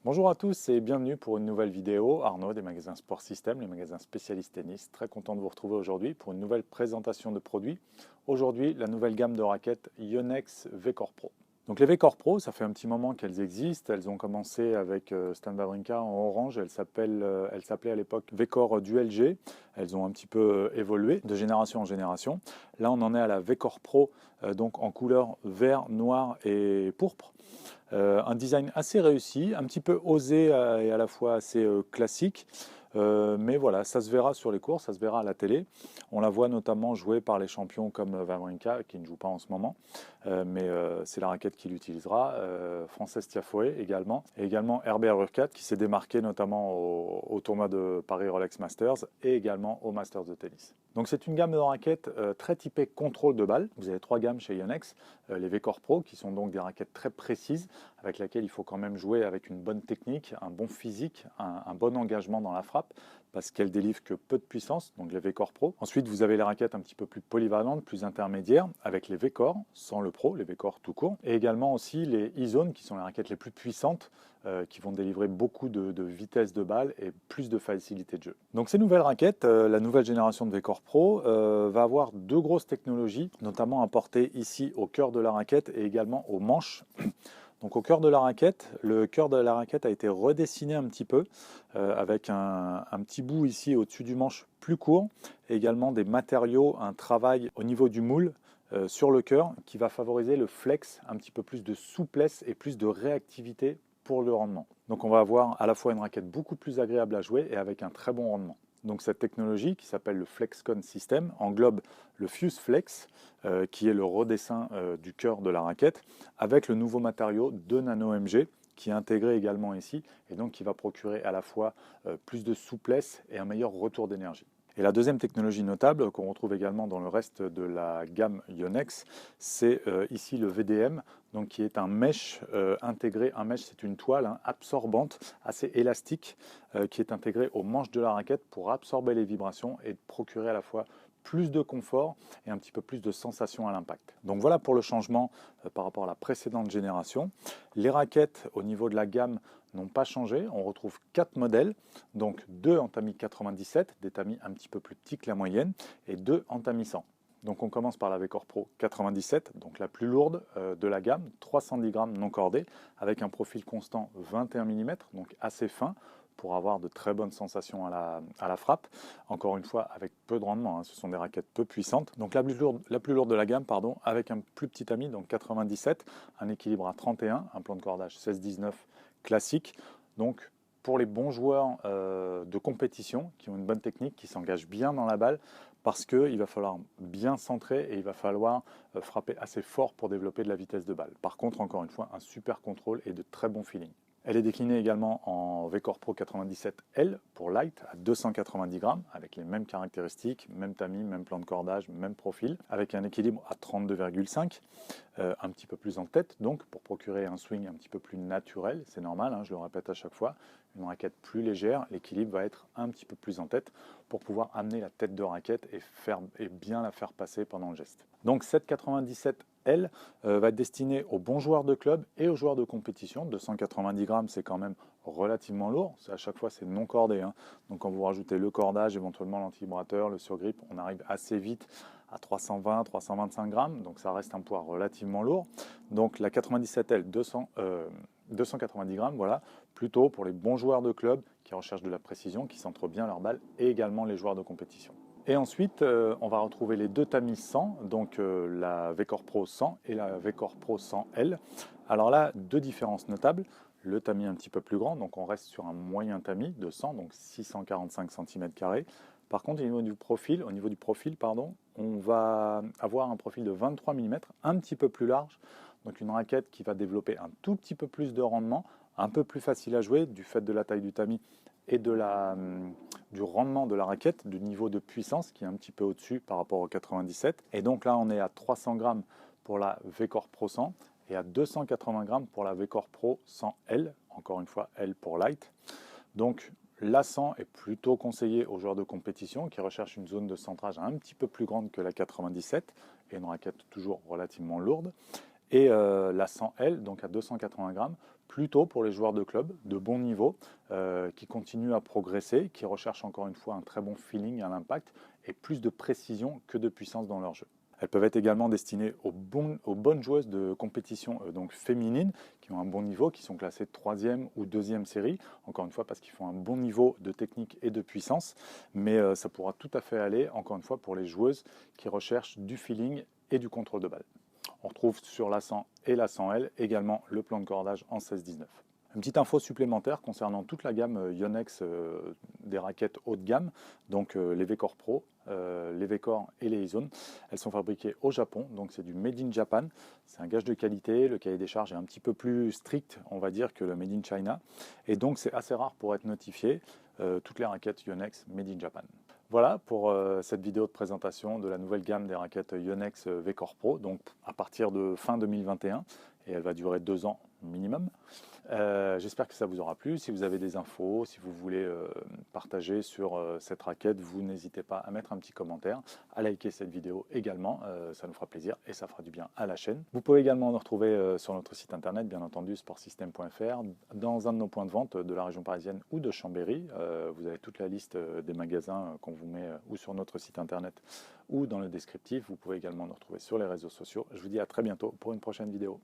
Bonjour à tous et bienvenue pour une nouvelle vidéo. Arnaud des magasins Sport System, les magasins spécialistes tennis. Très content de vous retrouver aujourd'hui pour une nouvelle présentation de produits. Aujourd'hui, la nouvelle gamme de raquettes Yonex V-Core Pro. Donc les V-Core Pro, ça fait un petit moment qu'elles existent. Elles ont commencé avec Stan Wawrinka en orange. Elles s'appelaient à l'époque V-Core Duel G. Elles ont un petit peu évolué de génération en génération. Là, on en est à la V-Core Pro, donc en couleur vert, noir et pourpre. Un design assez réussi, un petit peu osé et à la fois assez classique. Mais voilà, ça se verra sur les cours, ça se verra à la télé. On la voit notamment jouer par les champions comme Wawrinka, qui ne joue pas en ce moment, mais c'est la raquette qu'il utilisera. Frances Tiafoe également, et également Herbert Hurkacz, qui s'est démarqué notamment au tournoi de Paris Rolex Masters et également au Masters de tennis. Donc c'est une gamme de raquettes très typée contrôle de balle. Vous avez trois gammes chez Yonex, les V-Core Pro, qui sont donc des raquettes très précises, avec lesquelles il faut quand même jouer avec une bonne technique, un bon physique, un bon engagement dans la frappe, parce qu'elles délivrent que peu de puissance, donc les V-Core Pro. Ensuite, vous avez les raquettes un petit peu plus polyvalentes, plus intermédiaires, avec les V-Core, sans le Pro, les V-Core tout court, et également aussi les E-Zone, qui sont les raquettes les plus puissantes, qui vont délivrer beaucoup de vitesse de balle et plus de facilité de jeu. Donc ces nouvelles raquettes, la nouvelle génération de V-Core Pro, va avoir deux grosses technologies, notamment apportées ici au cœur de la raquette et également aux manches. Donc au cœur de la raquette, le cœur de la raquette a été redessiné un petit peu avec un petit bout ici au-dessus du manche plus court, et également des matériaux, un travail au niveau du moule sur le cœur qui va favoriser le flex, un petit peu plus de souplesse et plus de réactivité pour le rendement. Donc on va avoir à la fois une raquette beaucoup plus agréable à jouer et avec un très bon rendement. Donc cette technologie qui s'appelle le FlexCon System englobe le Fuse Flex, qui est le redessin du cœur de la raquette, avec le nouveau matériau de Nano MG qui est intégré également ici et donc qui va procurer à la fois plus de souplesse et un meilleur retour d'énergie. Et la deuxième technologie notable qu'on retrouve également dans le reste de la gamme Yonex, c'est ici le VDM, donc qui est un mesh intégré. Un mesh, c'est une toile absorbante, assez élastique, qui est intégrée au manche de la raquette pour absorber les vibrations et procurer à la fois plus de confort et un petit peu plus de sensation à l'impact. Donc voilà pour le changement par rapport à la précédente génération. Les raquettes au niveau de la gamme n'ont pas changé. On retrouve 4 modèles, donc 2 en tamis 97, des tamis un petit peu plus petits que la moyenne, et 2 en tamis 100. Donc on commence par la V-Core Pro 97, donc la plus lourde de la gamme, 310 grammes non cordés, avec un profil constant 21 mm, donc assez fin, pour avoir de très bonnes sensations à la frappe. Encore une fois, avec peu de rendement, ce sont des raquettes peu puissantes. Donc la plus lourde de la gamme, pardon, avec un plus petit tamis, donc 97, un équilibre à 31, un plan de cordage 16-19 classique. Donc pour les bons joueurs de compétition, qui ont une bonne technique, qui s'engagent bien dans la balle, parce qu'il va falloir bien centrer et il va falloir frapper assez fort pour développer de la vitesse de balle. Par contre, encore une fois, un super contrôle et de très bons feelings. Elle est déclinée également en V-Core Pro 97L pour light à 290 grammes avec les mêmes caractéristiques, même tamis, même plan de cordage, même profil, avec un équilibre à 32,5, un petit peu plus en tête donc pour procurer un swing un petit peu plus naturel, c'est normal, je le répète à chaque fois, une raquette plus légère, l'équilibre va être un petit peu plus en tête pour pouvoir amener la tête de raquette et bien la faire passer pendant le geste. Donc cette 97L va être destinée aux bons joueurs de club et aux joueurs de compétition. 290 grammes, c'est quand même relativement lourd. À chaque fois, c'est non cordé. Donc quand vous rajoutez le cordage, éventuellement l'anti-vibrateur, le surgrip, on arrive assez vite à 320, 325 grammes. Donc ça reste un poids relativement lourd. Donc la 97L, 290 grammes, voilà, plutôt pour les bons joueurs de club qui recherchent de la précision, qui centrent bien leur balle, et également les joueurs de compétition. Et ensuite, on va retrouver les deux tamis 100, donc la V-Core Pro 100 et la V-Core Pro 100L. Alors là, deux différences notables. Le tamis un petit peu plus grand, donc on reste sur un moyen tamis de 100, donc 645 cm². Par contre, au niveau du profil, on va avoir un profil de 23 mm, un petit peu plus large, donc une raquette qui va développer un tout petit peu plus de rendement, un peu plus facile à jouer du fait de la taille du tamis et du rendement de la raquette, du niveau de puissance qui est un petit peu au-dessus par rapport au 97. Et donc là, on est à 300 grammes pour la V-Core Pro 100 et à 280 grammes pour la V-Core Pro 100L, encore une fois L pour light. Donc la 100 est plutôt conseillée aux joueurs de compétition qui recherchent une zone de centrage un petit peu plus grande que la 97 et une raquette toujours relativement lourde. Et la 100L, donc à 280 grammes, plutôt pour les joueurs de club de bon niveau qui continuent à progresser, qui recherchent encore une fois un très bon feeling à l'impact et plus de précision que de puissance dans leur jeu. Elles peuvent être également destinées aux bonnes joueuses de compétition donc féminines qui ont un bon niveau, qui sont classées 3e ou 2e série, encore une fois parce qu'ils font un bon niveau de technique et de puissance, mais ça pourra tout à fait aller, encore une fois, pour les joueuses qui recherchent du feeling et du contrôle de balle. On retrouve sur la 100 et la 100L également le plan de cordage en 16-19. Une petite info supplémentaire concernant toute la gamme Yonex des raquettes haut de gamme, donc les V-Core Pro, les V-Core et les E-Zone. Elles sont fabriquées au Japon, donc c'est du Made in Japan. C'est un gage de qualité, le cahier des charges est un petit peu plus strict, on va dire, que le Made in China. Et donc c'est assez rare pour être notifié, toutes les raquettes Yonex Made in Japan. Voilà pour cette vidéo de présentation de la nouvelle gamme des raquettes Yonex V-Core Pro, donc à partir de fin 2021, et elle va durer 2 ans minimum. J'espère que ça vous aura plu. Si vous avez des infos, si vous voulez partager sur cette raquette, vous n'hésitez pas à mettre un petit commentaire, à liker cette vidéo également, ça nous fera plaisir et ça fera du bien à la chaîne. Vous pouvez également nous retrouver sur notre site internet, bien entendu, sportsystem.fr, dans un de nos points de vente de la région parisienne ou de Chambéry. Vous avez toute la liste des magasins qu'on vous met ou sur notre site internet ou dans le descriptif. Vous pouvez également nous retrouver sur les réseaux sociaux. Je vous dis à très bientôt pour une prochaine vidéo.